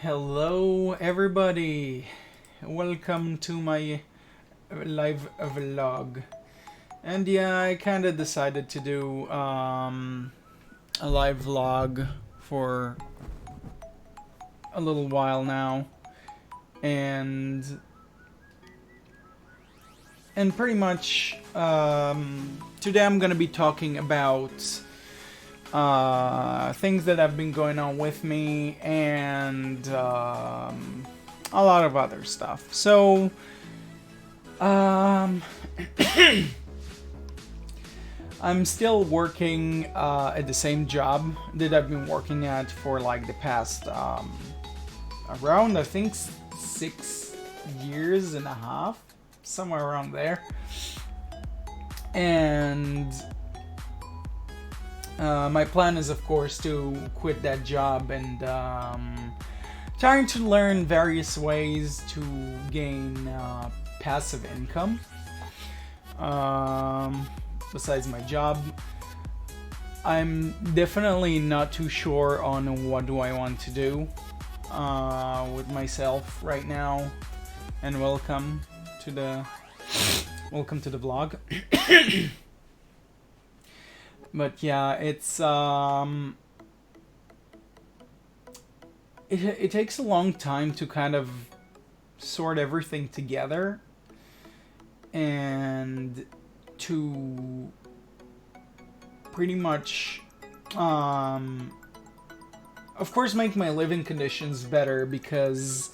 Hello everybody, welcome to my live vlog. And yeah, I kind of decided to do a live vlog for a little while now, and pretty much today I'm gonna be talking about things that have been going on with me and a lot of other stuff. So I'm still working at the same job that I've been working at for like the past around, I think, 6 years and a half, somewhere around there. And my plan is, of course, to quit that job and trying to learn various ways to gain passive income besides my job. I'm definitely not too sure on what do I want to do with myself right now. And welcome to the vlog. But yeah, it's it takes a long time to kind of sort everything together and to pretty much of course make my living conditions better, because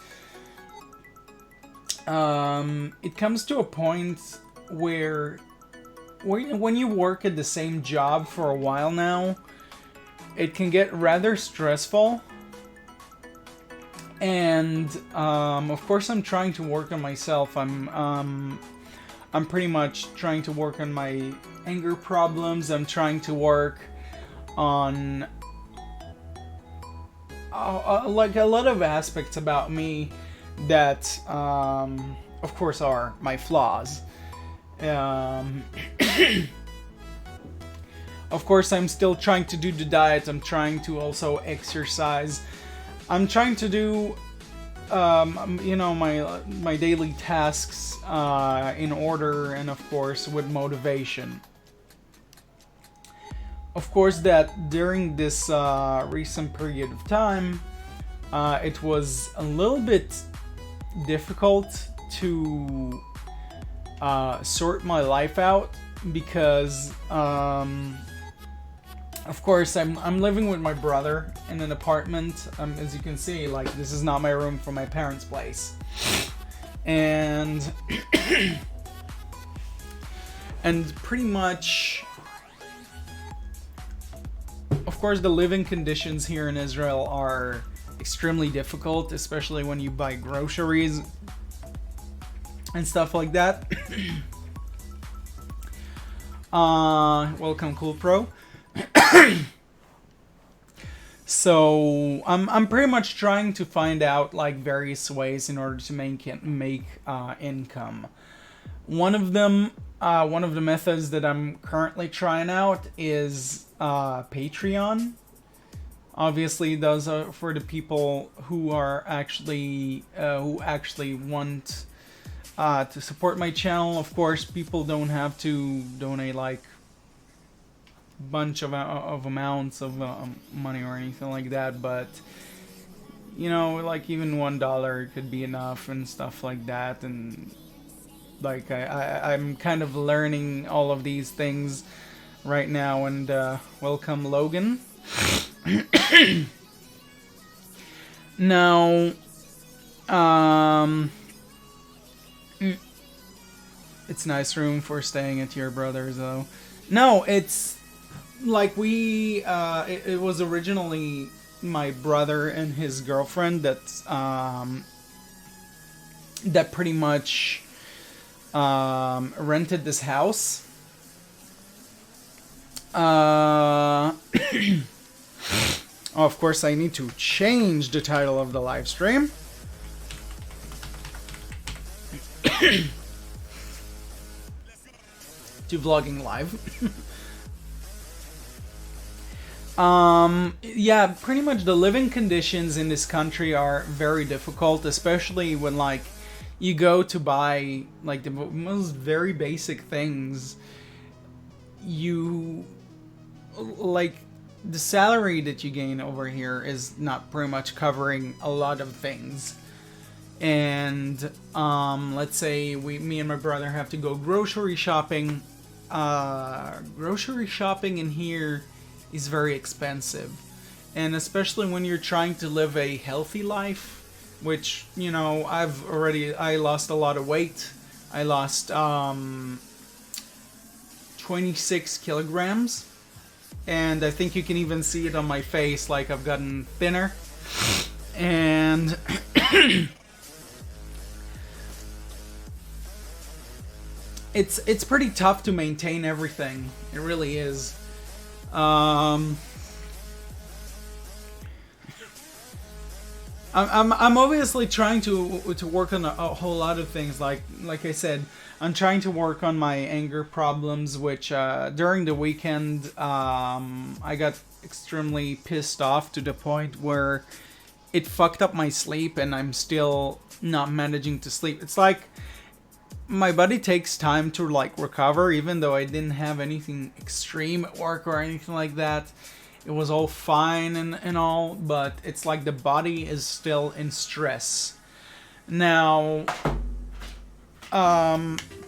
it comes to a point where when you work at the same job for a while now, it can get rather stressful. And of course, I'm trying to work on myself. I'm pretty much trying to work on my anger problems. I'm trying to work on like a lot of aspects about me that, of course, are my flaws. Of course, I'm still trying to do the diet. I'm trying to also exercise. I'm trying to do, my daily tasks in order, and of course with motivation. Of course, that during this recent period of time, it was a little bit difficult to sort my life out, because of course I'm living with my brother in an apartment. As you can see, like, this is not my room from my parents' place, and and pretty much, of course, the living conditions here in Israel are extremely difficult, especially when you buy groceries and stuff like that. Welcome, Cool Pro. So I'm pretty much trying to find out like various ways in order to make income. One of the methods that I'm currently trying out is Patreon. Obviously, those are for the people who are actually want to support my channel. Of course, people don't have to donate like bunch of amounts of money or anything like that, but like even $1 could be enough and stuff like that. And like I'm kind of learning all of these things right now. And welcome, Logan. Now, it's nice room for staying at your brother's, though. No, it's like it was originally my brother and his girlfriend that pretty much rented this house. Of course, I need to change the title of the live stream. To vlogging live. Yeah, pretty much the living conditions in this country are very difficult, especially when like you go to buy like the most very basic things. You like the salary that you gain over here is not pretty much covering a lot of things. And let's say me and my brother have to go grocery shopping. Grocery shopping in here is very expensive, and especially when you're trying to live a healthy life, which I lost a lot of weight. I lost 26 kilograms, and I think you can even see it on my face, like I've gotten thinner. And it's pretty tough to maintain everything. It really is. I'm obviously trying to work on a whole lot of things. Like I said, I'm trying to work on my anger problems, which during the weekend I got extremely pissed off to the point where it fucked up my sleep, and I'm still not managing to sleep. It's like my body takes time to like recover, even though I didn't have anything extreme at work or anything like that. It was all fine and all, but it's like the body is still in stress. Now,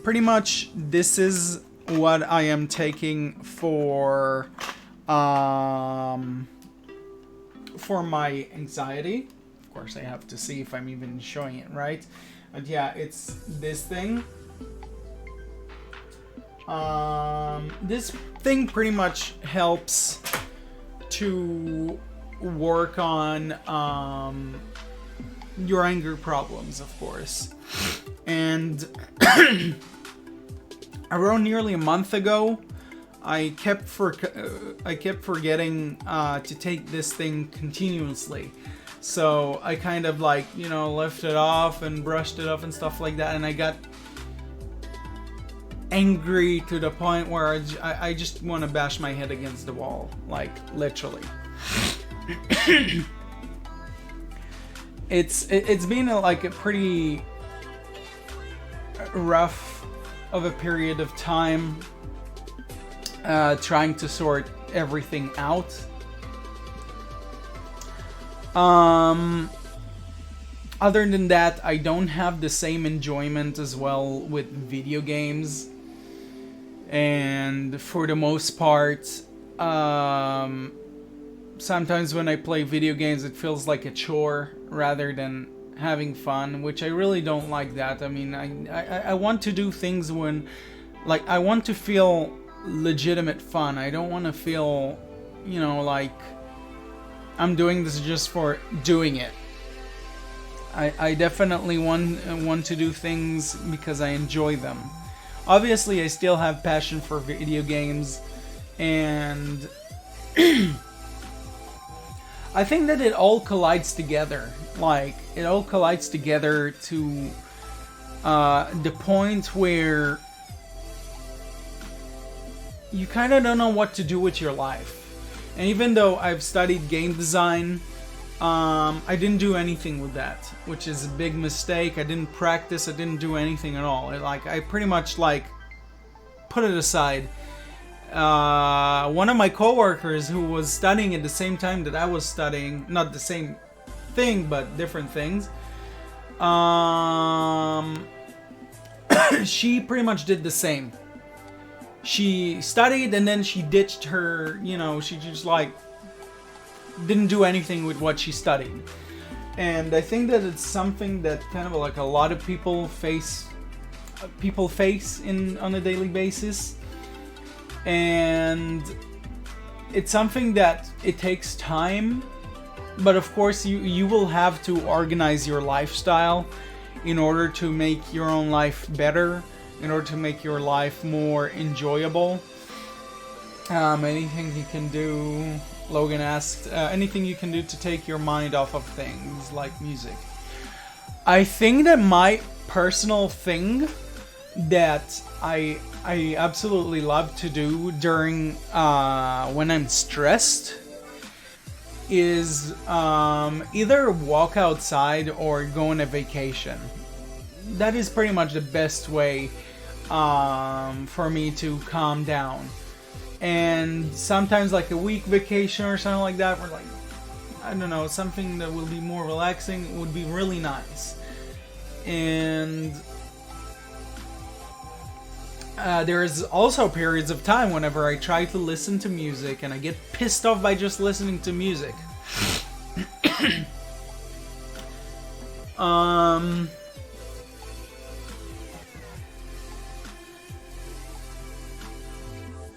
pretty much this is what I am taking for my anxiety. Of course, I have to see if I'm even showing it right. But yeah, it's this thing. This thing pretty much helps to work on your anger problems, of course. And around nearly a month ago, I kept forgetting to take this thing continuously. So I kind of like, left it off and brushed it off and stuff like that. And I got angry to the point where I just want to bash my head against the wall. Like, literally. It's been a pretty rough of a period of time trying to sort everything out. Other than that, I don't have the same enjoyment as well with video games. And for the most part, sometimes when I play video games, it feels like a chore rather than having fun, which I really don't like that. I mean, I want to do things when, like, I want to feel legitimate fun. I don't want to feel, like I'm doing this just for doing it. I definitely want to do things because I enjoy them. Obviously, I still have passion for video games, and I think that it all collides together. Like, it all collides together to the point where you kind of don't know what to do with your life. And even though I've studied game design, I didn't do anything with that, which is a big mistake. I didn't practice. I didn't do anything at all. I pretty much put it aside. One of my coworkers who was studying at the same time that I was studying, not the same thing, but different things, she pretty much did the same. She studied and then she ditched her, she just didn't do anything with what she studied. And I think that it's something that kind of a lot of people face on a daily basis. And it's something that it takes time, but of course you will have to organize your lifestyle in order to make your own life better, in order to make your life more enjoyable. Anything you can do, Logan asked, anything you can do to take your mind off of things like music. I think that my personal thing that I absolutely love to do during when I'm stressed is either walk outside or go on a vacation. That is pretty much the best way for me to calm down. And sometimes like a week vacation or something like that, or like, I don't know, something that will be more relaxing would be really nice. And there's also periods of time whenever I try to listen to music and I get pissed off by just listening to music.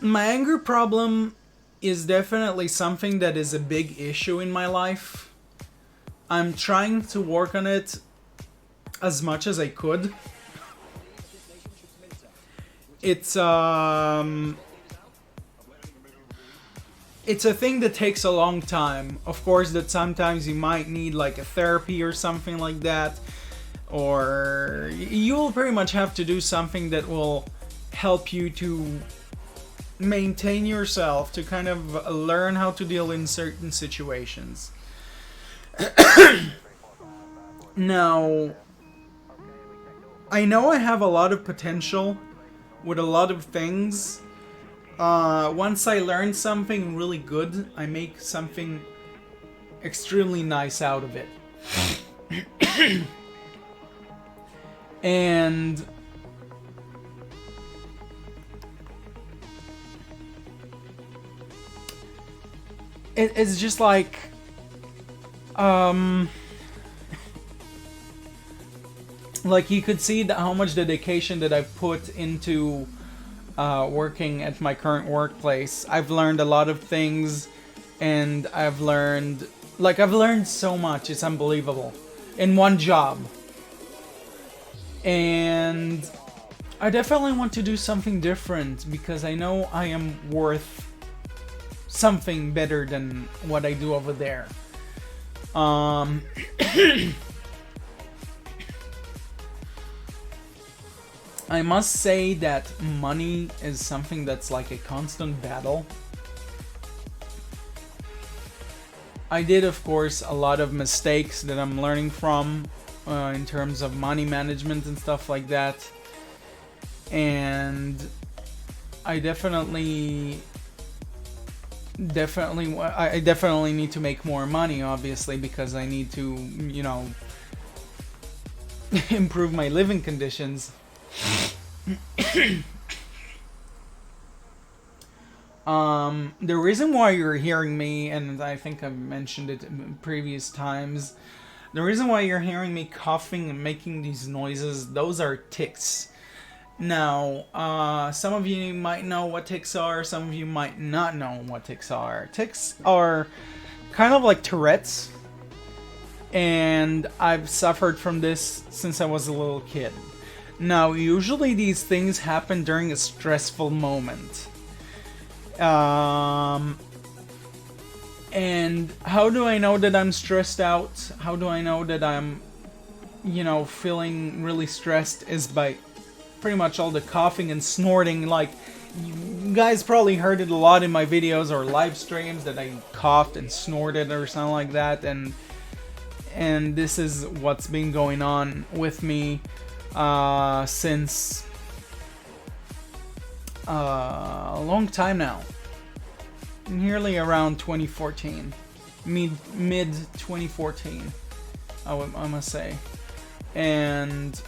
My anger problem is definitely something that is a big issue in my life. I'm trying to work on it as much as I could. It's a thing that takes a long time. Of course, that sometimes you might need like a therapy or something like that, or you'll pretty much have to do something that will help you to maintain yourself, to kind of learn how to deal in certain situations. Now, I know I have a lot of potential with a lot of things. Once I learn something really good, I make something extremely nice out of it. And it's just like, like you could see how much dedication that I've put into working at my current workplace. I've learned a lot of things, and I've learned so much. It's unbelievable in one job. And I definitely want to do something different because I know I am worth something better than what I do over there. I must say that money is something that's like a constant battle. I did, of course, a lot of mistakes that I'm learning from in terms of money management and stuff like that. And I definitely need to make more money, obviously, because I need to, you know, improve my living conditions. The reason why you're hearing me, and I think I've mentioned it in previous times, the reason why you're hearing me coughing and making these noises, those are tics. Now, some of you might know what tics are, some of you might not know what tics are. Tics are kind of like Tourette's, and I've suffered from this since I was a little kid. Now, usually these things happen during a stressful moment. And how do I know that I'm stressed out? How do I know that I'm, you know, feeling really stressed is by pretty much all the coughing and snorting. Like, you guys probably heard it a lot in my videos or live streams that I coughed and snorted or something like that. And this is what's been going on with me since a long time now. Nearly around 2014. Mid 2014, I must say. And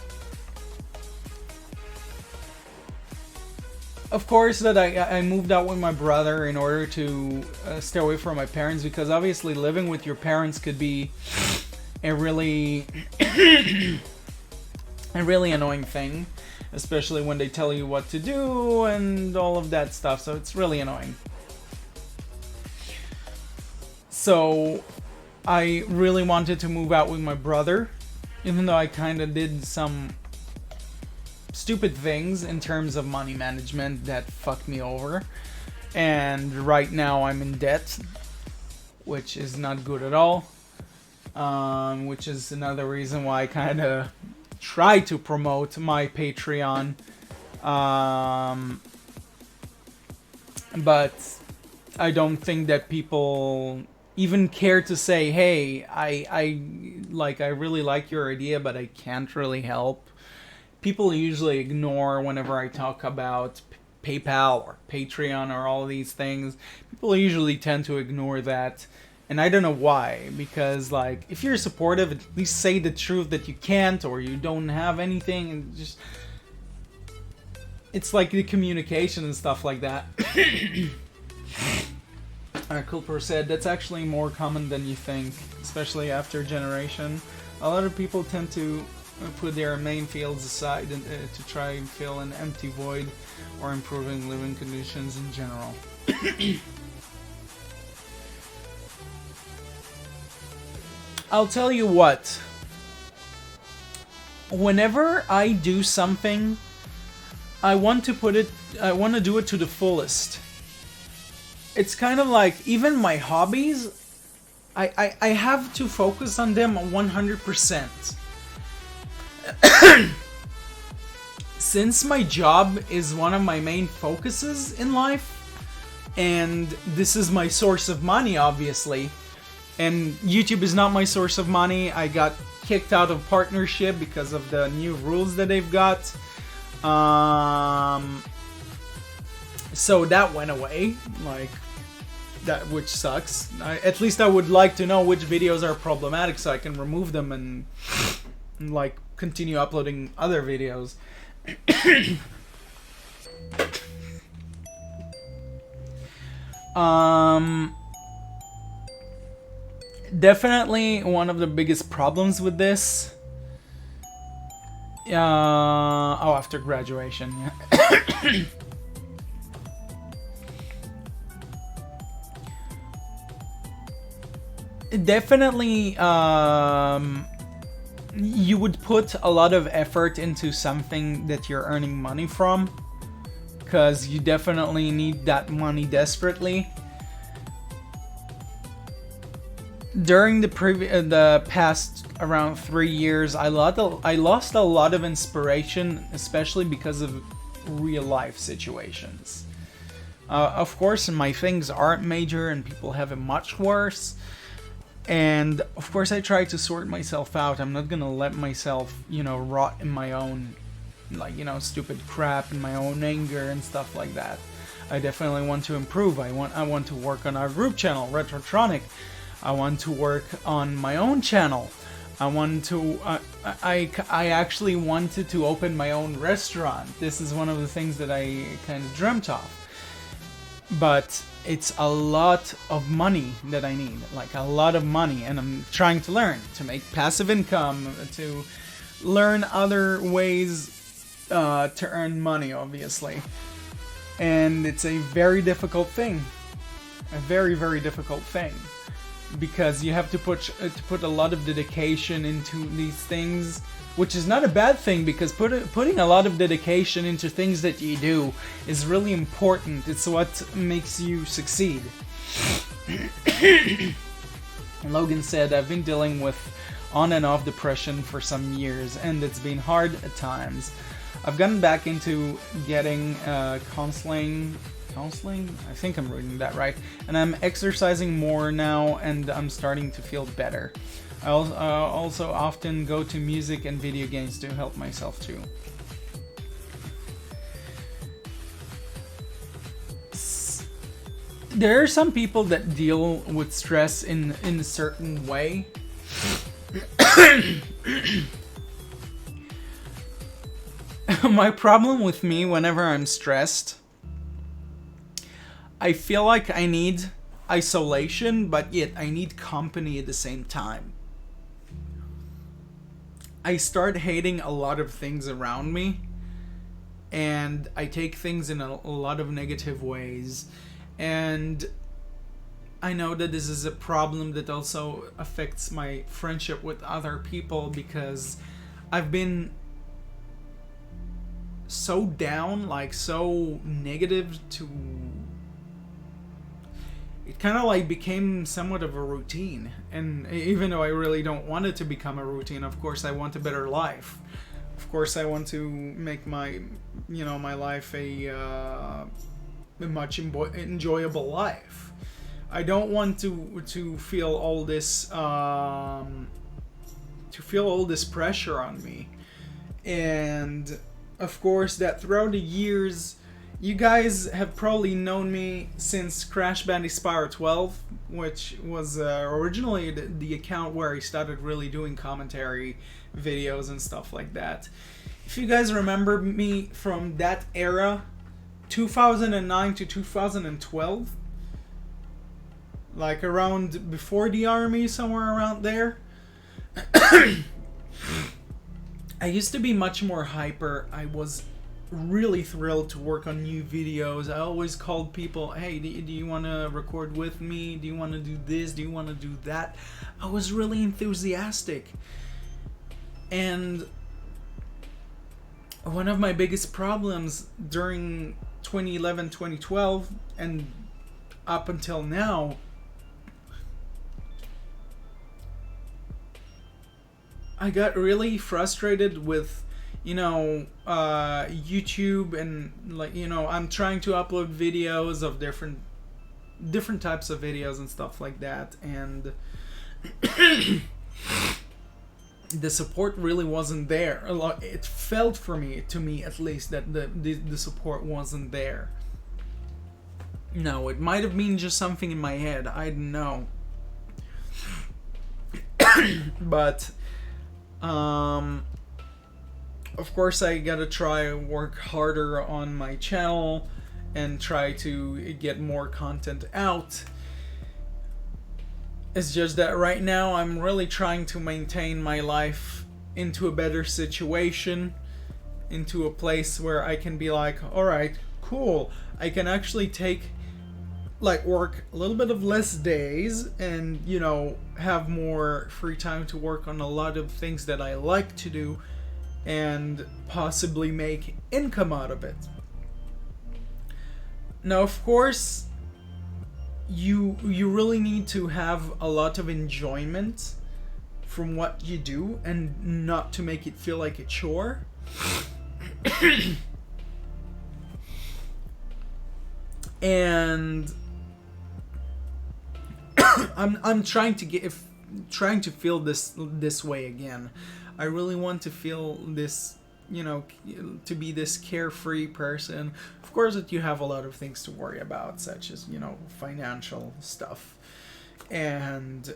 of course that I moved out with my brother in order to stay away from my parents, because obviously living with your parents could be a really annoying thing, especially when they tell you what to do and all of that stuff. So it's really annoying. So I really wanted to move out with my brother, even though I kind of did some stupid things in terms of money management that fucked me over. And right now I'm in debt, which is not good at all. Which is another reason why I kind of try to promote my Patreon. But I don't think that people, even care to say, hey, I really like your idea, but I can't really help. People usually ignore whenever I talk about PayPal or Patreon or all of these things. People usually tend to ignore that. And I don't know why, because like if you're supportive, at least say the truth that you can't or you don't have anything, and just it's like the communication and stuff like that. Culper said that's actually more common than you think, especially after generation. A lot of people tend to put their main fields aside and, to try and fill an empty void or improving living conditions in general. I'll tell you what. Whenever I do something, I want to do it to the fullest. It's kind of like even my hobbies, I have to focus on them 100%. Since my job is one of my main focuses in life, and this is my source of money, obviously, and YouTube is not my source of money. I got kicked out of partnership because of the new rules that they've got. So that went away, like that, which sucks. At least I would like to know which videos are problematic so I can remove them and like continue uploading other videos. Definitely one of the biggest problems with this. After graduation, yeah. Definitely, you would put a lot of effort into something that you're earning money from, because you definitely need that money desperately. During the past around 3 years, I lost a lot of inspiration, especially because of real life situations. Of course, my things aren't major and people have it much worse. And of course, I try to sort myself out. I'm not gonna let myself, rot in my own, stupid crap and my own anger and stuff like that. I definitely want to improve. I want to work on our group channel, Retrotronic. I want to work on my own channel. I actually wanted to open my own restaurant. This is one of the things that I kind of dreamt of. But it's a lot of money that I need, like a lot of money, and I'm trying to learn to make passive income, to learn other ways to earn money, obviously. And it's a very difficult thing. A very, very difficult thing. Because you have to put a lot of dedication into these things, which is not a bad thing, because putting a lot of dedication into things that you do is really important. It's what makes you succeed. Logan said, I've been dealing with on and off depression for some years, and it's been hard at times. I've gotten back into getting counseling. I think I'm reading that right. And I'm exercising more now, and I'm starting to feel better. I also often go to music and video games to help myself too. There are some people that deal with stress in a certain way. My problem with me, whenever I'm stressed, I feel like I need isolation, but yet I need company at the same time. I start hating a lot of things around me, and I take things in a lot of negative ways. And I know that this is a problem that also affects my friendship with other people, because I've been so down, like so negative, to it kind of like became somewhat of a routine. And even though I really don't want it to become a routine, of course I want a better life. Of course I want to make my life a much enjoyable life. I don't want to feel all this pressure on me. And of course, that throughout the years, you guys have probably known me since Crash Bandicoot Spyro 12, which was originally the account where I started really doing commentary videos and stuff like that. If you guys remember me from that era, 2009 to 2012, like around before the army, somewhere around there, I used to be much more hyper. I was really thrilled to work on new videos. I always called people, hey, do you want to record with me? Do you want to do this? Do you want to do that? I was really enthusiastic. And one of my biggest problems during 2011, 2012, and up until now, I got really frustrated with, YouTube, and like, I'm trying to upload videos of different types of videos and stuff like that, and the support really wasn't there. It felt to me at least, that the support wasn't there. No, it might have been just something in my head. I don't know. But of course, I gotta try work harder on my channel and try to get more content out. It's just that right now I'm really trying to maintain my life into a better situation, into a place where I can be like, alright, cool, I can actually take, like, work a little bit of less days and, have more free time to work on a lot of things that I like to do and possibly make income out of it. Now, of course, you really need to have a lot of enjoyment from what you do and not to make it feel like a chore. And I'm trying to feel this way again. I really want to feel this, to be this carefree person. Of course, that you have a lot of things to worry about, such as, financial stuff. And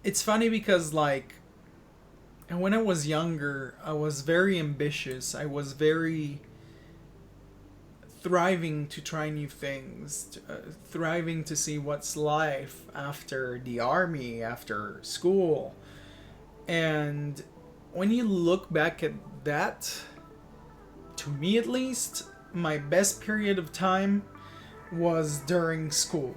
it's funny because, like, when I was younger, I was very ambitious. I was very thriving to try new things, thriving to see what's life after the army, after school. And when you look back at that, to me at least, my best period of time was during school,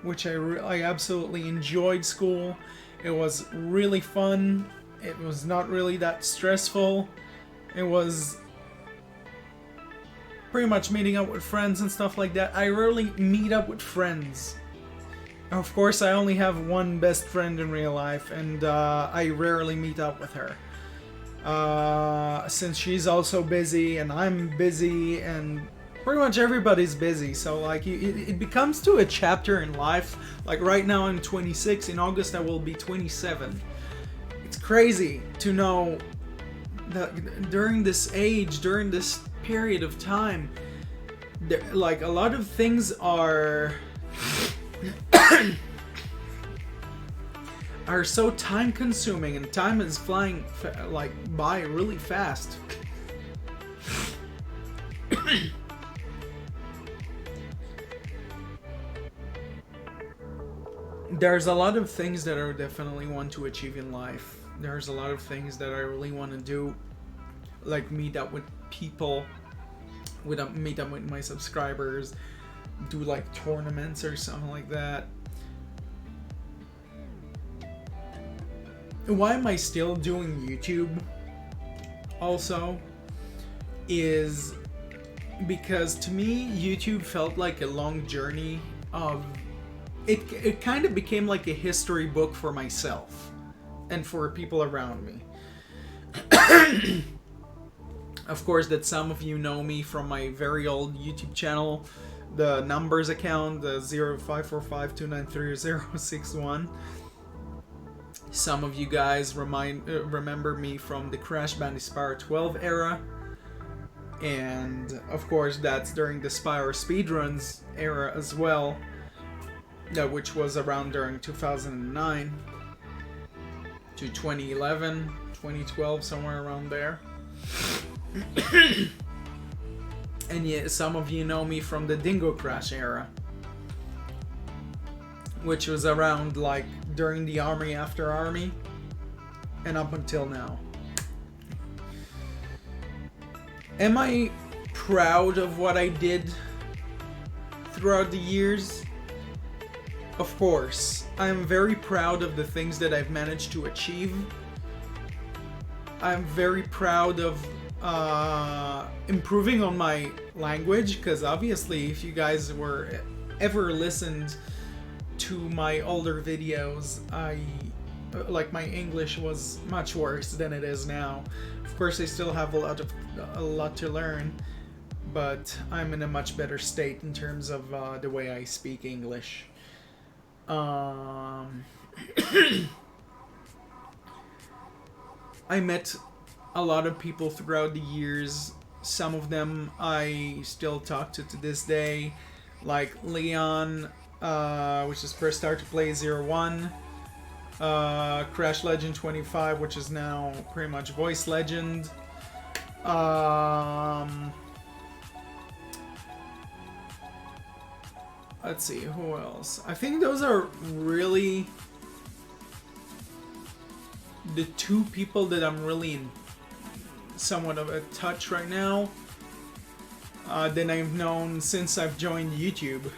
which I absolutely enjoyed school. It was really fun. It was not really that stressful. It was pretty much meeting up with friends and stuff like that. I rarely meet up with friends. Of course, I only have one best friend in real life, and I rarely meet up with her. Since she's also busy, and I'm busy, and pretty much everybody's busy, so like it becomes to a chapter in life. Like right now I'm 26, in August I will be 27. It's crazy to know that during this age, during this period of time, like a lot of things are are so time consuming, and time is flying by really fast. There's a lot of things that I definitely want to achieve in life. There's a lot of things that I really want to do, like meet up with people, meet up with my subscribers, do like tournaments or something like that. Why am I still doing YouTube also is because to me YouTube felt like a long journey of it kind of became like a history book for myself and for people around me. Of course, that some of you know me from my very old YouTube channel the numbers account, the 0545293061. Some of you guys remember me from the Crash Bandicoot Spyro 12 era. And of course that's during the Spyro speedruns era as well, which was around during 2009 to 2011, 2012, somewhere around there. And yeah, some of you know me from the DingoCrash era, which was around like during the Army After Army and up until now. Am I proud of what I did throughout the years? Of course. I am very proud of the things that I've managed to achieve. I'm very proud of improving on my language, because obviously if you guys were ever listened to my older videos, my English was much worse than it is now. Of course, I still have a lot to learn, but I'm in a much better state in terms of the way I speak English. I met a lot of people throughout the years. Some of them I still talk to this day, like Leon, which is Press Start to Play 01. Crash Legend 25, which is now pretty much Voice Legend. Let's see, who else? I think those are really the two people that I'm really in somewhat of a touch right now, that I've known since I've joined YouTube.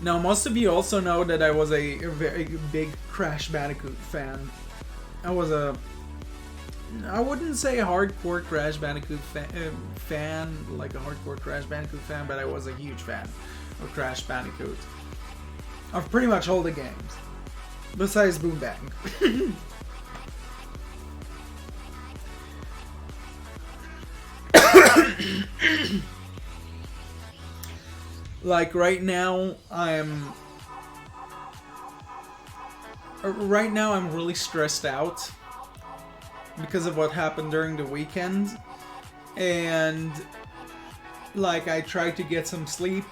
Now, most of you also know that I was a very big Crash Bandicoot fan. I wouldn't say a hardcore Crash Bandicoot fan, like a hardcore Crash Bandicoot fan, but I was a huge fan of Crash Bandicoot. Of pretty much all the games, besides Boom Bang. Like right now, I'm really stressed out because of what happened during the weekend, and like I try to get some sleep.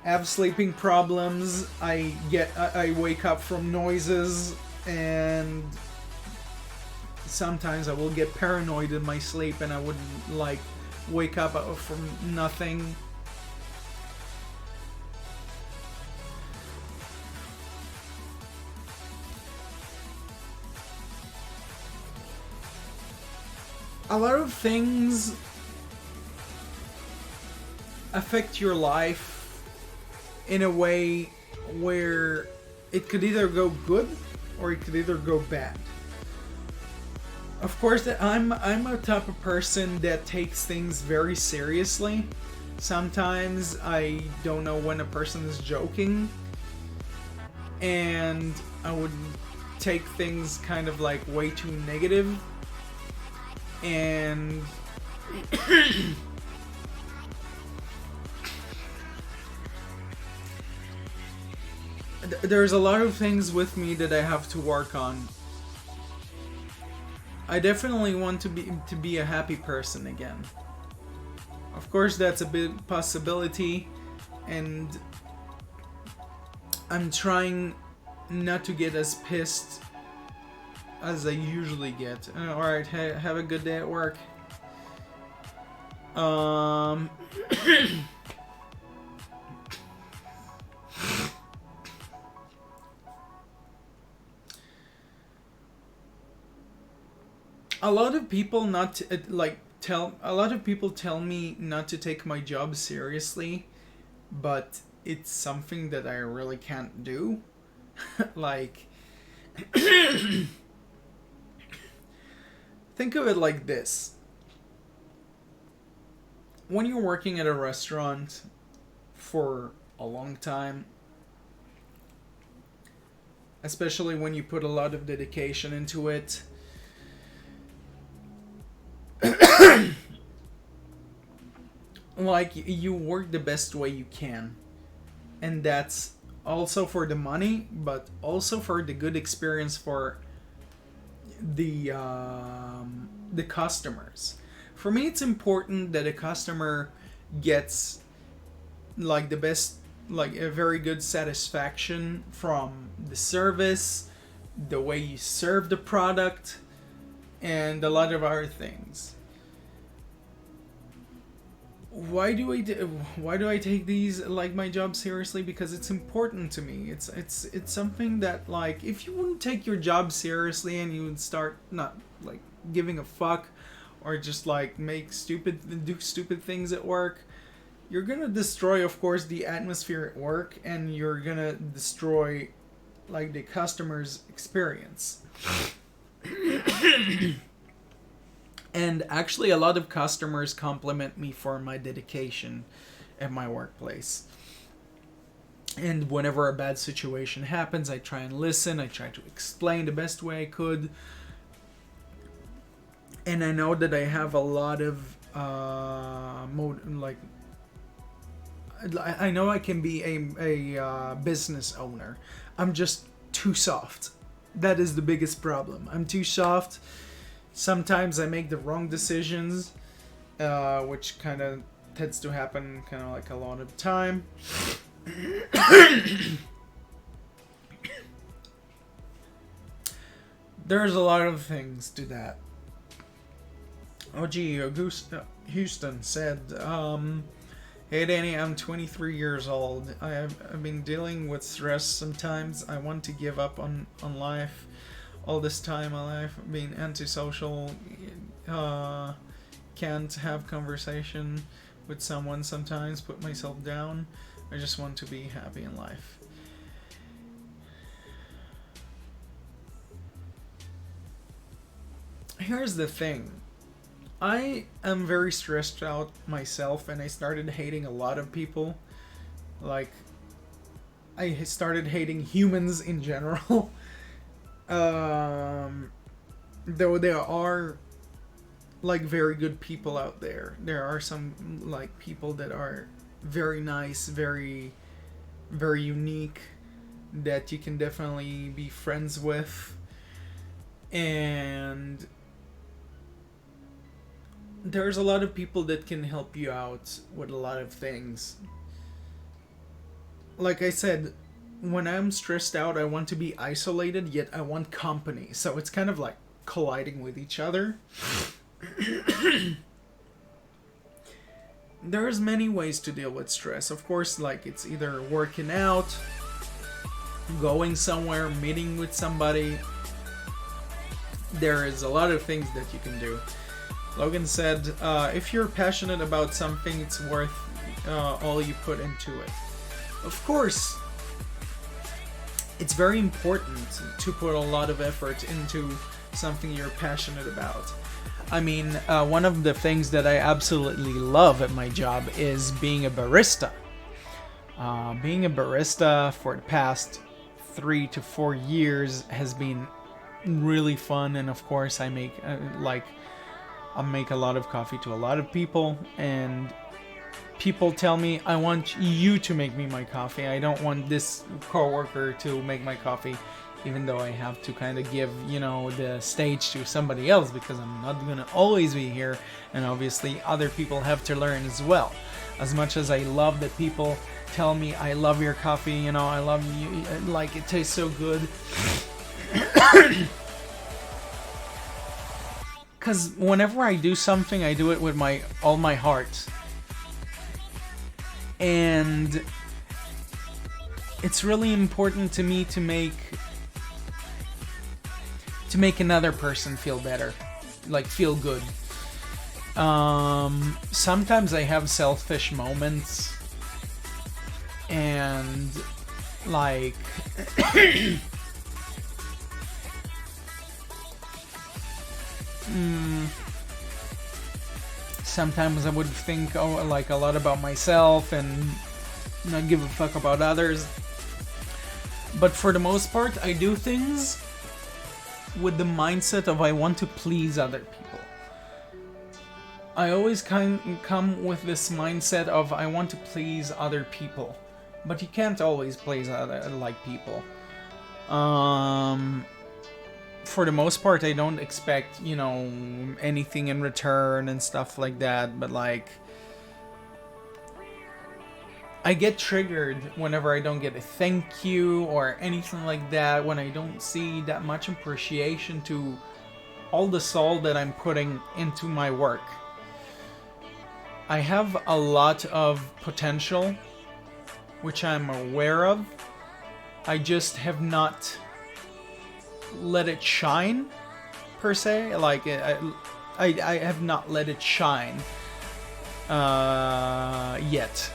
I have sleeping problems. I wake up from noises, and sometimes I will get paranoid in my sleep, and I wouldn't like wake up from nothing. A lot of things affect your life in a way where it could either go good or it could either go bad. Of course, I'm a type of person that takes things very seriously. Sometimes I don't know when a person is joking, and I would take things kind of like way too negative. And there's a lot of things with me that I have to work on. I definitely want to be a happy person again. Of course, that's a big possibility, and I'm trying not to get as pissed as I usually get. Alright, have a good day at work. A lot of people tell me not to take my job seriously, but it's something that I really can't do. Like, think of it like this. When you're working at a restaurant for a long time, especially when you put a lot of dedication into it, like you work the best way you can, and that's also for the money, but also for the good experience for the customers. For me, it's important that a customer gets like the best, like a very good satisfaction from the service, the way you serve the product, and a lot of other things. Why do I take these, like, my job seriously? Because it's important to me. It's something that, like, if you wouldn't take your job seriously and you would start not like giving a fuck, or just like do stupid things at work, you're gonna destroy, of course, the atmosphere at work, and you're gonna destroy like the customer's experience. And actually, a lot of customers compliment me for my dedication at my workplace. And whenever a bad situation happens, I try and listen. I try to explain the best way I could. And I know that I have a lot of I know I can be a business owner. I'm just too soft. That is the biggest problem. I'm too soft. Sometimes I make the wrong decisions, which kind of tends to happen kind of like a lot of the time. There's a lot of things to that. Houston said, "Hey Danny, I'm 23 years old. I've been dealing with stress sometimes. I want to give up on life. All this time my life being antisocial, can't have conversation with someone sometimes, put myself down. I just want to be happy in life." Here's the thing. I am very stressed out myself, and I started hating a lot of people. Like, I started hating humans in general. Though there are like very good people out there. There are some like people that are very nice, very unique, that you can definitely be friends with. And there's a lot of people that can help you out with a lot of things. Like I said, when I'm stressed out, I want to be isolated, yet I want company. So it's kind of like colliding with each other. There's many ways to deal with stress. Of course, like, it's either working out, going somewhere, meeting with somebody. There is a lot of things that you can do. Logan said, if you're passionate about something, it's worth all you put into it. Of course, it's very important to put a lot of effort into something you're passionate about. I mean, one of the things that I absolutely love at my job is being a barista. Being a barista for the past 3 to 4 years has been really fun, and of course I make I make a lot of coffee to a lot of people, and people tell me, I want you to make me my coffee. I don't want this coworker to make my coffee, even though I have to kind of give, the stage to somebody else, because I'm not going to always be here, and obviously other people have to learn as well. As much as I love that people tell me, I love your coffee, I love you, like, it tastes so good. Because whenever I do something, I do it with all my heart. And it's really important to me to make another person feel better, like feel good. Sometimes I have selfish moments, and like sometimes I would think like a lot about myself and not give a fuck about others. But for the most part, I do things with the mindset of I want to please other people. I always come with this mindset of I want to please other people, but you can't always please like people. For the most part, I don't expect, you know, anything in return and stuff like that, but like, I get triggered whenever I don't get a thank you or anything like that, when I don't see that much appreciation to all the soul that I'm putting into my work. I have a lot of potential, which I'm aware of. I just have not let it shine, per se. Like, I have not let it shine yet.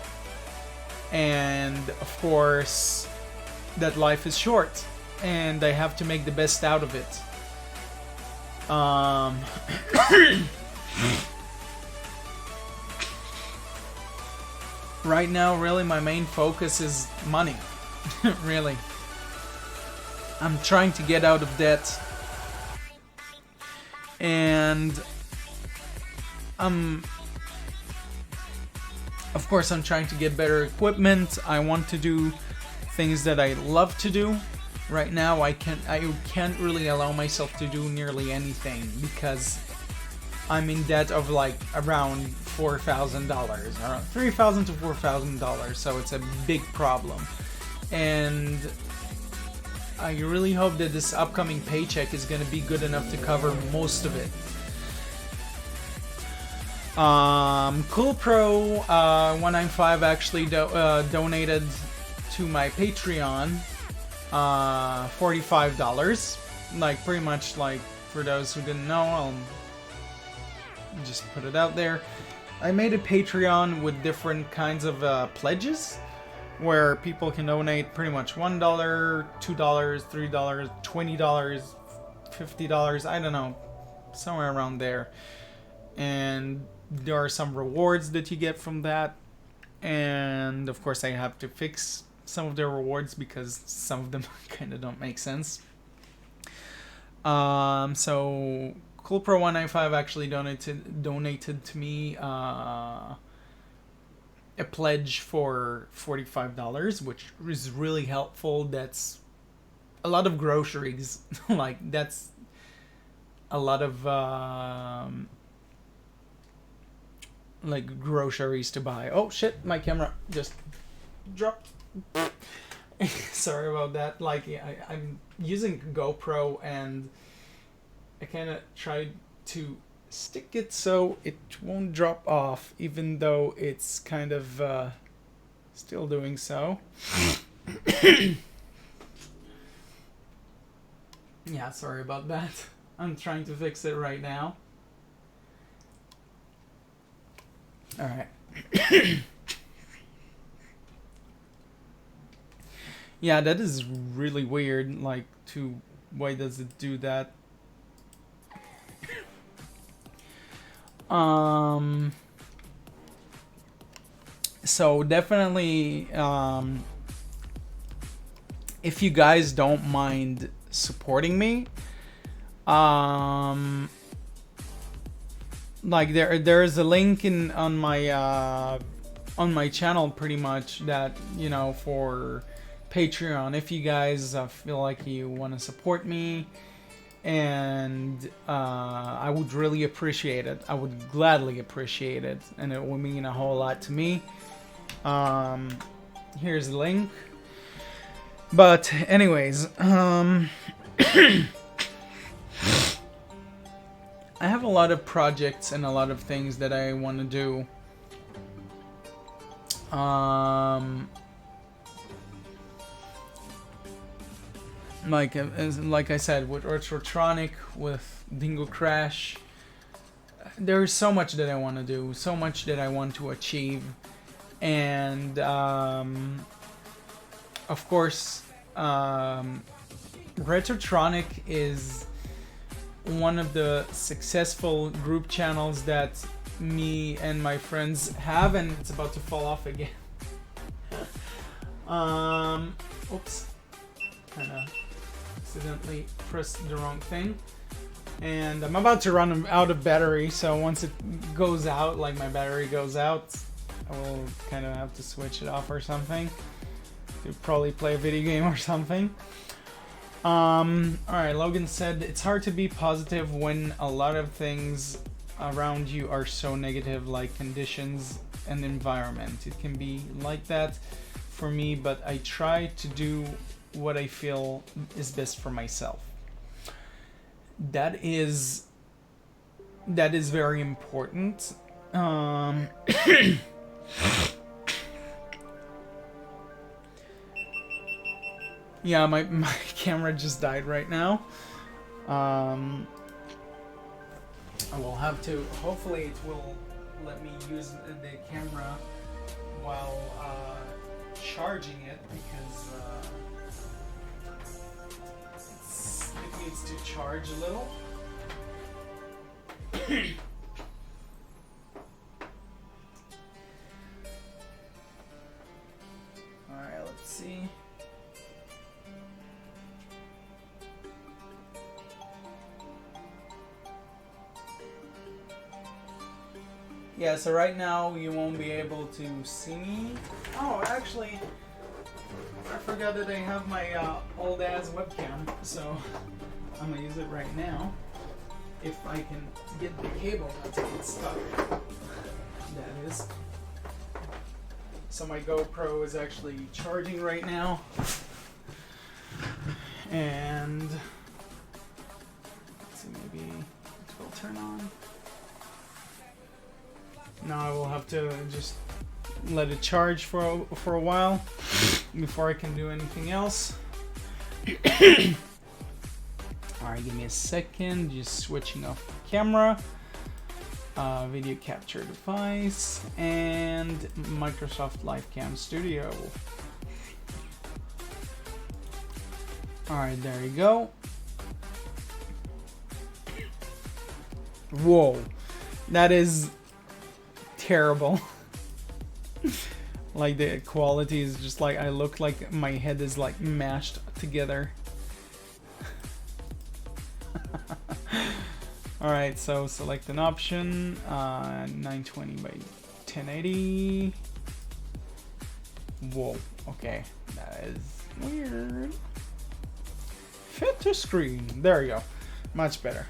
And of course, that life is short, and I have to make the best out of it. Right now, really, my main focus is money. Really. I'm trying to get out of debt. And of course, I'm trying to get better equipment. I want to do things that I love to do. Right now, I can't really allow myself to do nearly anything because I'm in debt of like around $4,000, around $3,000 to $4,000. So it's a big problem, and I really hope that this upcoming paycheck is going to be good enough to cover most of it. Cool Pro 195 actually donated to my Patreon $45. Like, pretty much, like, for those who didn't know, I'll just put it out there. I made a Patreon with different kinds of pledges, where people can donate pretty much $1, $2, $3, $20, $50, I don't know, somewhere around there. And there are some rewards that you get from that. And of course I have to fix some of their rewards because some of them kind of don't make sense. So CoolPro195 actually donated to me a pledge for $45, which is really helpful. That's a lot of groceries. Like, that's a lot of like groceries to buy. Oh shit, my camera just dropped. Sorry about that. Like, I'm using GoPro and I kind of tried to stick it so it won't drop off, even though it's kind of still doing so. Yeah, sorry about that. I'm trying to fix it right now. Alright. Yeah, that is really weird. Like, why does it do that? So definitely, if you guys don't mind supporting me, like, there's a link on my channel, pretty much, that, you know, for Patreon, if you guys feel like you want to support me. And I would really appreciate it. I would gladly appreciate it, and it would mean a whole lot to me. Here's the link. But anyways, I have a lot of projects and a lot of things that I want to do. Like I said, with Retrotronic, with DingoCrash, there's so much that I want to do, so much that I want to achieve. And of course, Retrotronic is one of the successful group channels that me and my friends have, and it's about to fall off again. Oops, kinda accidentally pressed the wrong thing, and I'm about to run out of battery, so once it goes out, like my battery goes out, I will kind of have to switch it off or something. To probably play a video game or something. Alright, Logan said, it's hard to be positive when a lot of things around you are so negative, like conditions and environment. It can be like that for me, but I try to do what I feel is best for myself. That is very important. Yeah, my camera just died right now. I will have to, hopefully it will let me use the camera while charging it, because it needs to charge a little. Alright, let's see. Yeah, so right now you won't be able to see me. Oh, actually, I forgot that I have my old ass webcam, so I'm gonna use it right now. If I can get the cable not to get stuck. That is. So my GoPro is actually charging right now. And let's see, maybe it will turn on. Now I will have to just let it charge for a while before I can do anything else. Alright, give me a second. Just switching off the camera. Video capture device and Microsoft Livecam Studio. Alright, there you go. Whoa, that is terrible. Like the quality is just like, I look like my head is like mashed together. Alright, so select an option, 920 by 1080. Whoa, okay, that is weird. Fit to screen, there you go, much better.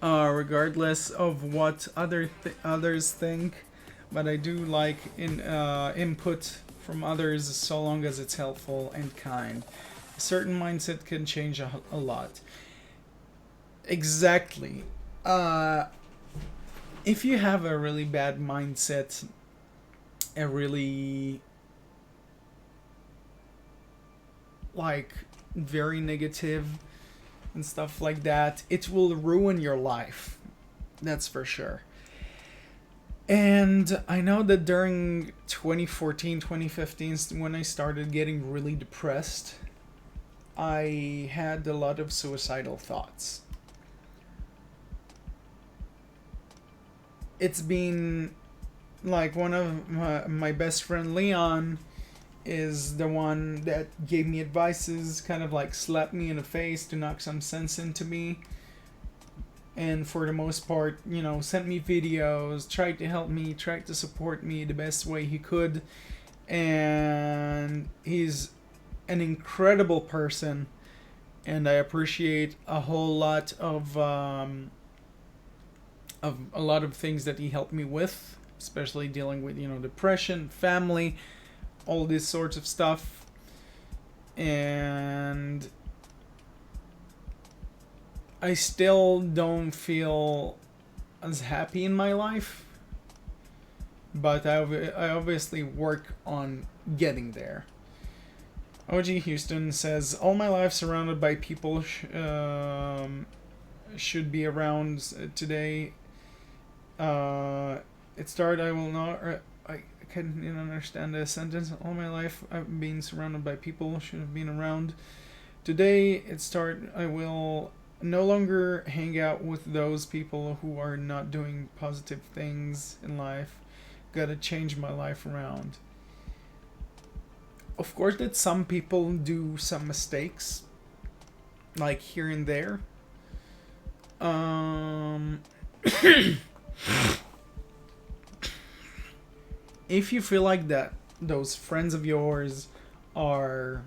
Regardless of what others think, but I do like input from others so long as it's helpful and kind. A certain mindset can change a lot. Exactly. If you have a really bad mindset, a really like very negative and stuff like that, it will ruin your life. That's for sure. And I know that during 2014, 2015, when I started getting really depressed, I had a lot of suicidal thoughts. It's been like one of my best friend Leon is the one that gave me advices, kind of like slapped me in the face to knock some sense into me. And for the most part, you know, sent me videos, tried to help me, tried to support me the best way he could. And he's an incredible person, and I appreciate a whole lot of a lot of things that he helped me with, especially dealing with, you know, depression, family, all these sorts of stuff. And I still don't feel as happy in my life, but I obviously work on getting there. OG Houston says, all my life surrounded by people should be around today. It started, I will not, I can't even understand the sentence. All my life I've been surrounded by people should have been around. Today it started, I will no longer hang out with those people who are not doing positive things in life. Gotta change my life around. Of course that some people do some mistakes, like here and there. If you feel like that those friends of yours are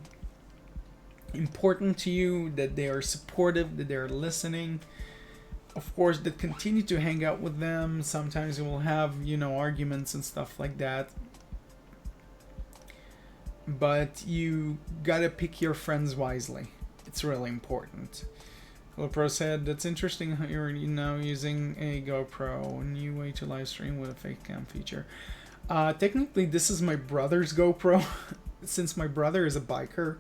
important to you, that they are supportive, that they're listening, of course, that continue to hang out with them. Sometimes you will have, arguments and stuff like that. But you gotta pick your friends wisely. It's really important. GoPro said, that's interesting how you're now using a GoPro, a new way to live stream with a fake cam feature. Technically, this is my brother's GoPro, since my brother is a biker.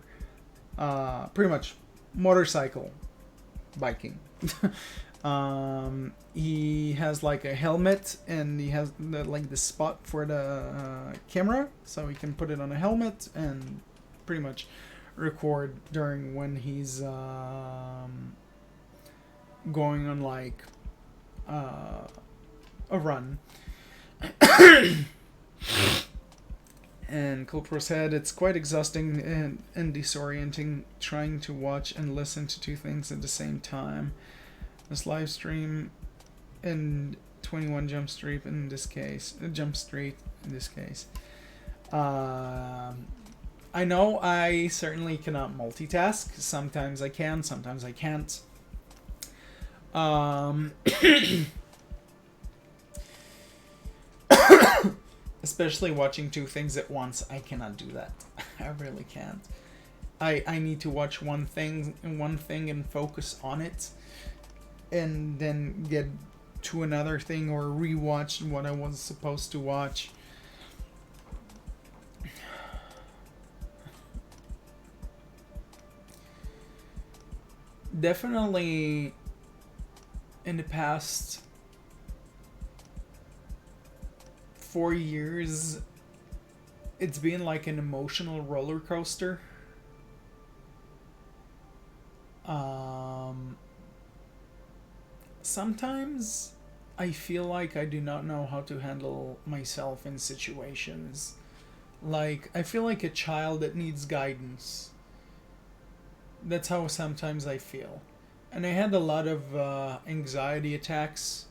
Pretty much motorcycle biking. He has like a helmet, and he has the spot for the camera, so he can put it on a helmet and pretty much record during when he's going on like a run. And Culpro said it's quite exhausting and disorienting trying to watch and listen to two things at the same time. This live stream and 21 Jump Street in this case. I know I certainly cannot multitask. Sometimes I can, sometimes I can't. Especially watching two things at once, I cannot do that. I really can't. I need to watch one thing and focus on it, and then get to another thing or rewatch what I was supposed to watch. Definitely in the past 4 years, it's been like an emotional roller coaster. Sometimes I feel like I do not know how to handle myself in situations. Like, I feel like a child that needs guidance. That's how sometimes I feel. And I had a lot of anxiety attacks.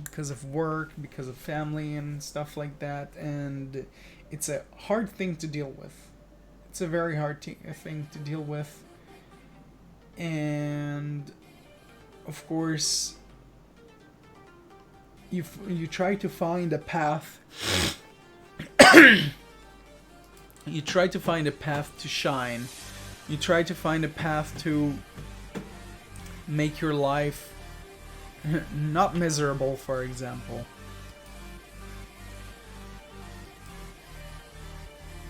Because of work, because of family and stuff like that, and it's a hard thing to deal with. It's a very hard thing to deal with, and of course, you try to find a path. You try to find a path to shine. You try to find a path to make your life not miserable, for example.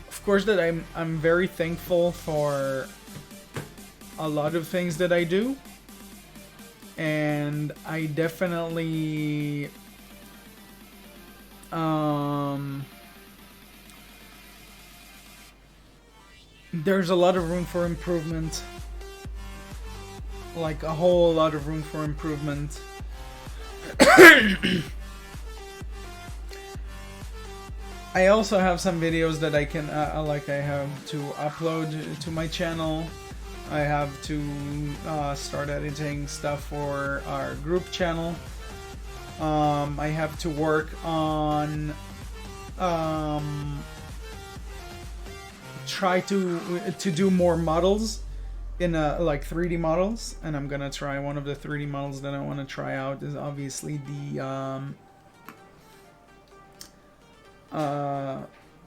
Of course, that I'm very thankful for a lot of things that I do, and I definitely there's a lot of room for improvement, like a whole lot of room for improvement. I also have some videos that I can I have to upload to my channel. I have to start editing stuff for our group channel. I have to work on try to do more models in like 3D models, and I'm gonna try one of the 3D models that I want to try out is obviously the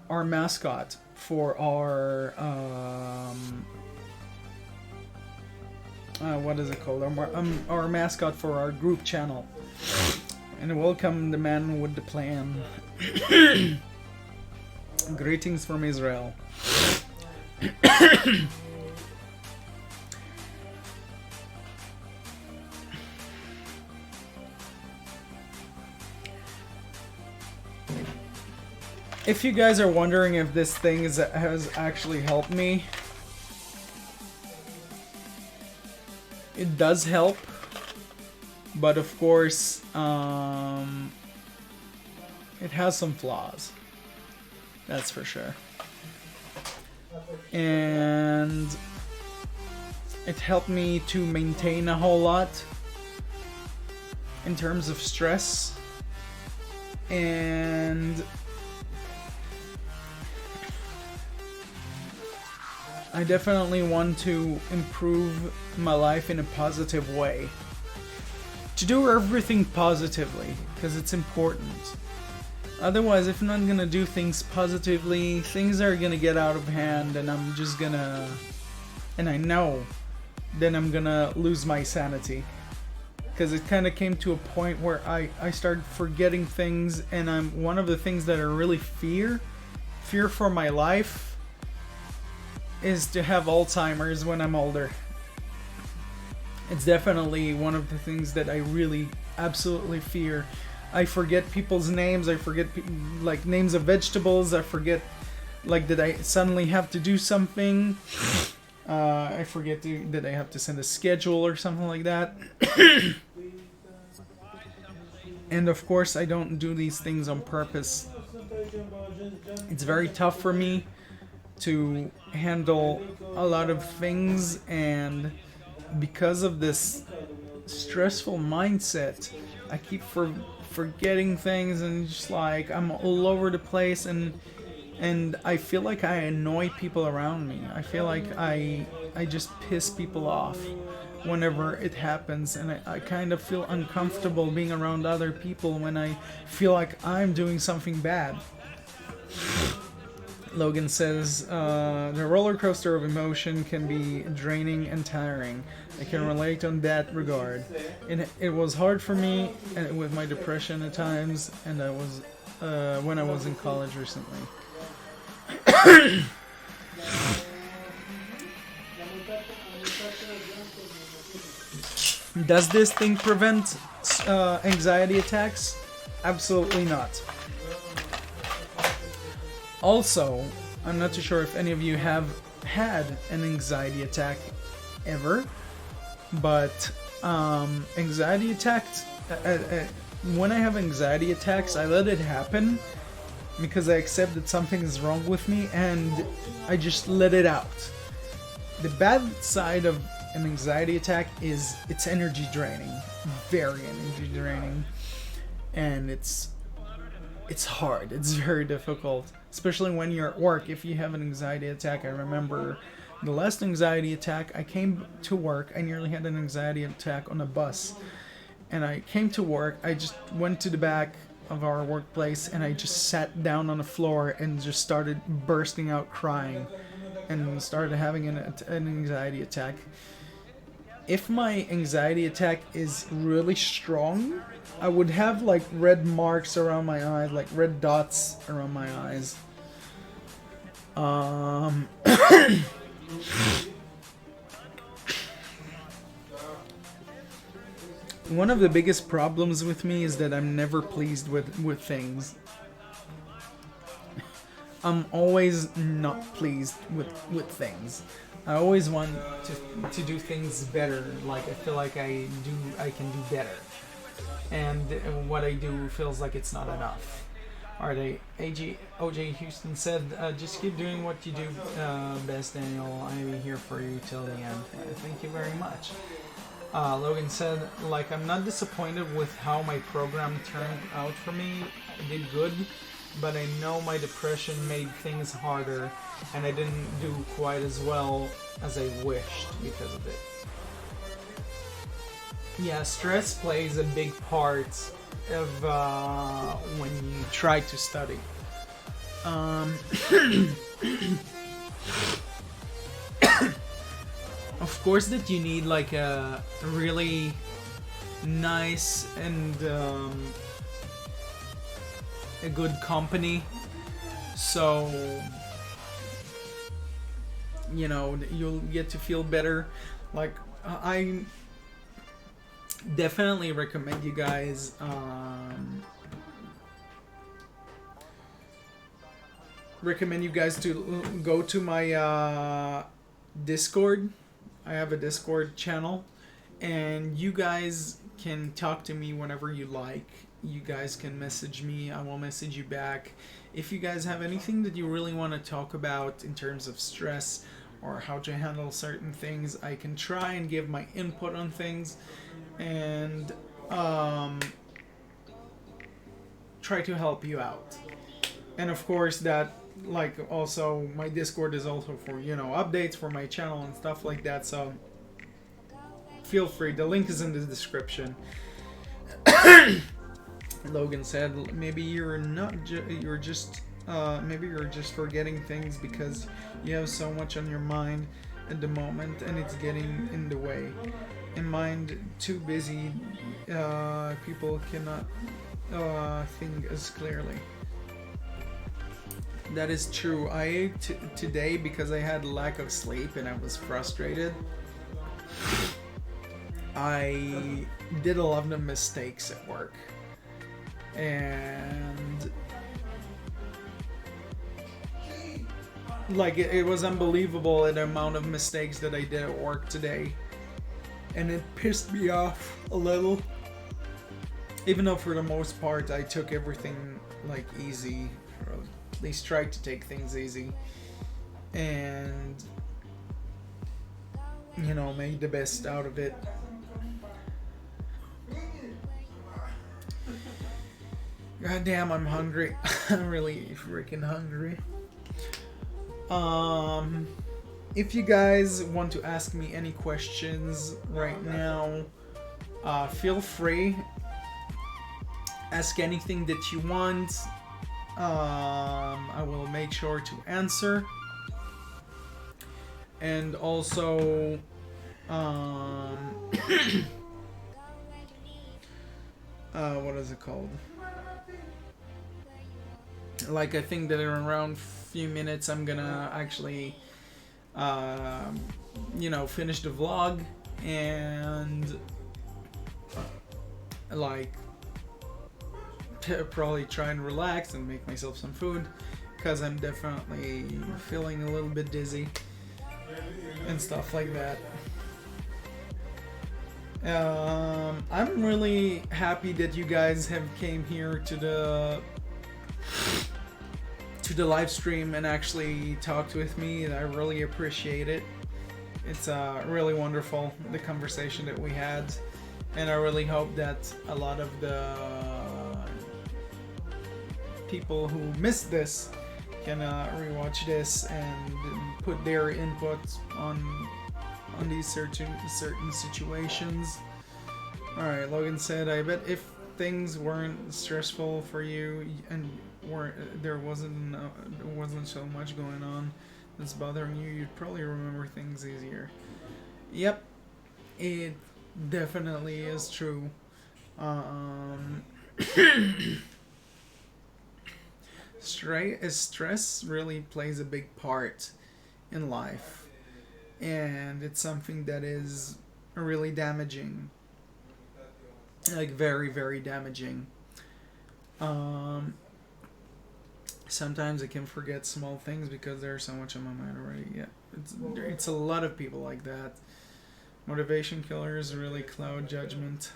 our mascot for our what is it called? Our mascot for our group channel. And welcome the man with the plan. Greetings from Israel. If you guys are wondering if this thing has actually helped me, it does help, but of course, it has some flaws. That's for sure. and it helped me to maintain a whole lot in terms of stress. And I definitely want to improve my life in a positive way. To do everything positively, because it's important. Otherwise, if I'm not gonna do things positively, things are gonna get out of hand, and I'm just gonna... And I know, then I'm gonna lose my sanity. Because it kind of came to a point where I started forgetting things, and one of the things that I really fear for my life, is to have Alzheimer's when I'm older. It's definitely one of the things that I really absolutely fear. I forget people's names, I forget like names of vegetables, I forget like did I suddenly have to do something. I forget that I have to send a schedule or something like that. And of course I don't do these things on purpose. It's very tough for me to handle a lot of things, and because of this stressful mindset, I keep forgetting things, and just like I'm all over the place, and I feel like I annoy people around me. I feel like I just piss people off whenever it happens, and I kind of feel uncomfortable being around other people when I feel like I'm doing something bad. Logan says, the roller coaster of emotion can be draining and tiring. I can relate on that regard. It was hard for me with my depression at times, and I was when I was in college recently. Does this thing prevent anxiety attacks? Absolutely not. Also, I'm not too sure if any of you have had an anxiety attack ever, but anxiety attacks, when I have anxiety attacks, I let it happen because I accept that something is wrong with me, and I just let it out. The bad side of an anxiety attack is it's energy draining, very energy draining, and it's hard, it's very difficult, especially when you're at work. If you have an anxiety attack, I remember the last anxiety attack, I came to work, I nearly had an anxiety attack on a bus, and I came to work, I just went to the back of our workplace, and I just sat down on the floor and just started bursting out crying, and started having an anxiety attack. If my anxiety attack is really strong, I would have like red marks around my eyes, like red dots around my eyes. One of the biggest problems with me is that I'm never pleased with things. I'm always not pleased with things. I always want to do things better. Like I feel like I can do better, and what I do feels like it's not enough. Alright, OJ Houston said, just keep doing what you do best, Daniel. I'm here for you till the end. Thank you very much. Logan said, like, I'm not disappointed with how my program turned out for me. I did good, but I know my depression made things harder, and I didn't do quite as well as I wished because of it. Yeah, stress plays a big part of when you try to study. Of course that you need like a really nice and a good company, so you know you'll get to feel better. Like I definitely recommend you guys to go to my Discord. I have a Discord channel, and you guys can talk to me whenever you like, you guys can message me. I will message you back. If you guys have anything that you really want to talk about in terms of stress or how to handle certain things, I can try and give my input on things, and try to help you out. And of course, that, like, also my Discord is also for, you know, updates for my channel and stuff like that, so feel free. The link is in the description. Logan said, maybe you're not you're just maybe you're just forgetting things because you have so much on your mind at the moment and it's getting in the way. In mind too busy, people cannot think as clearly. That is true. I ate today because I had lack of sleep and I was frustrated. I did a lot of mistakes at work, and like it was unbelievable the amount of mistakes that I did at work today, and it pissed me off a little, even though for the most part I took everything like easy, or at least tried to take things easy, and you know, made the best out of it. God damn, I'm hungry. I'm really freaking hungry. If you guys want to ask me any questions right now, feel free. Ask anything that you want. I will make sure to answer. And also, what is it called? Like, I think that in around few minutes I'm gonna actually you know, finish the vlog and like probably try and relax and make myself some food, because I'm definitely feeling a little bit dizzy and stuff like that. I'm really happy that you guys have came here to the live stream and actually talked with me. I really appreciate it. It's really wonderful, the conversation that we had, and I really hope that a lot of the people who missed this can rewatch this and put their input on these certain situations. Alright, Logan said, I bet if things weren't stressful for you and there wasn't so much going on that's bothering you, you'd probably remember things easier. Yep, it definitely is true. Stress really plays a big part in life, and it's something that is really damaging, like very, very damaging. Sometimes I can forget small things because there's so much on my mind already. Yeah, it's a lot of people like that. Motivation killers really cloud judgment.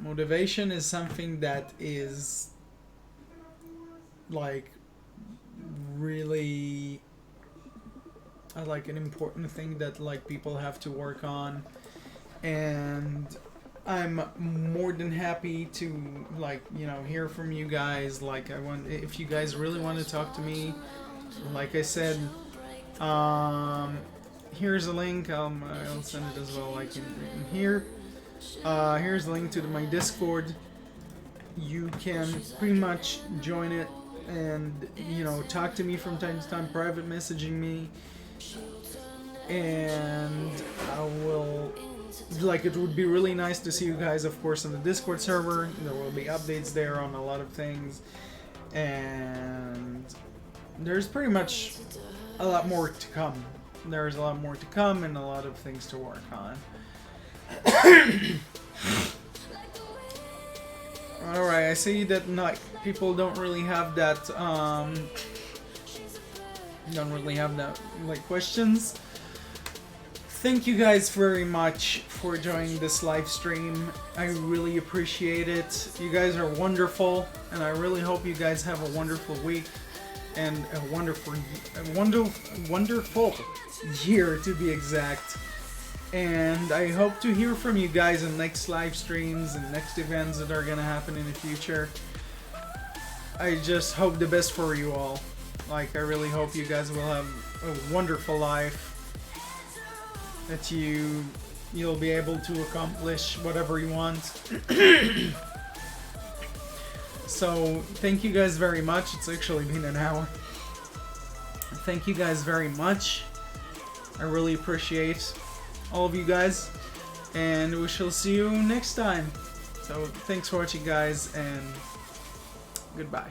Motivation is something that is like really like an important thing that like people have to work on, and I'm more than happy to, like, you know, hear from you guys. Like, if you guys really want to talk to me, like I said, here's a link. I'll send it as well, like in here. Here's a link to my Discord. You can pretty much join it and, you know, talk to me from time to time, private messaging me, and I will, like, it would be really nice to see you guys, of course, on the Discord server. There will be updates there on a lot of things, and there's pretty much a lot more to come. There's a lot more to come and a lot of things to work on. Alright, I see that people don't really have that, like, questions. thank you guys very much for joining this live stream. I really appreciate it. You guys are wonderful, and I really hope you guys have a wonderful week and a wonderful year, to be exact. And I hope to hear from you guys in next live streams and next events that are gonna happen in the future. I just hope the best for you all. Like, I really hope you guys will have a wonderful life, that you'll be able to accomplish whatever you want. So thank you guys very much. It's actually been an hour. Thank you guys very much. I really appreciate all of you guys, and we shall see you next time. So thanks for watching, guys, and goodbye.